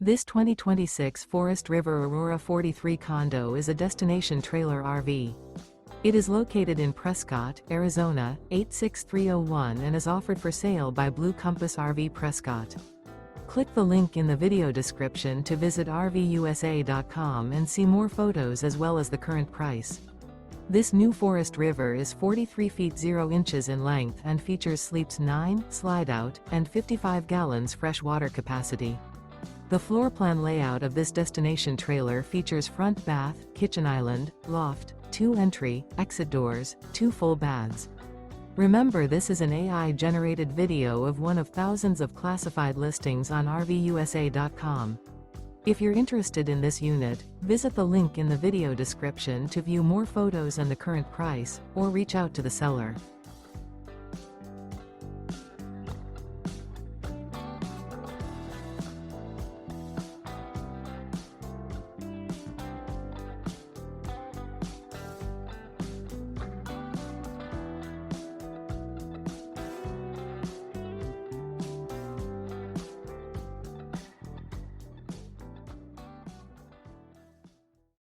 This 2026 Forest River Aurora 43 condo is a destination trailer RV. It is located in Prescott, Arizona, 86301 and is offered for sale by Blue Compass RV Prescott. Click the link in the video description to visit RVUSA.com and see more photos as well as the current price. This new Forest River is 43 feet 0 inches in length and features sleeps 9, Slideout, and 55 gallons fresh water capacity. The floor plan layout of this destination trailer features front bath, kitchen island, loft, 2 entry, exit doors, 2 full baths. Remember, this is an AI-generated video of one of thousands of classified listings on RVUSA.com. If you're interested in this unit, visit the link in the video description to view more photos and the current price, or reach out to the seller.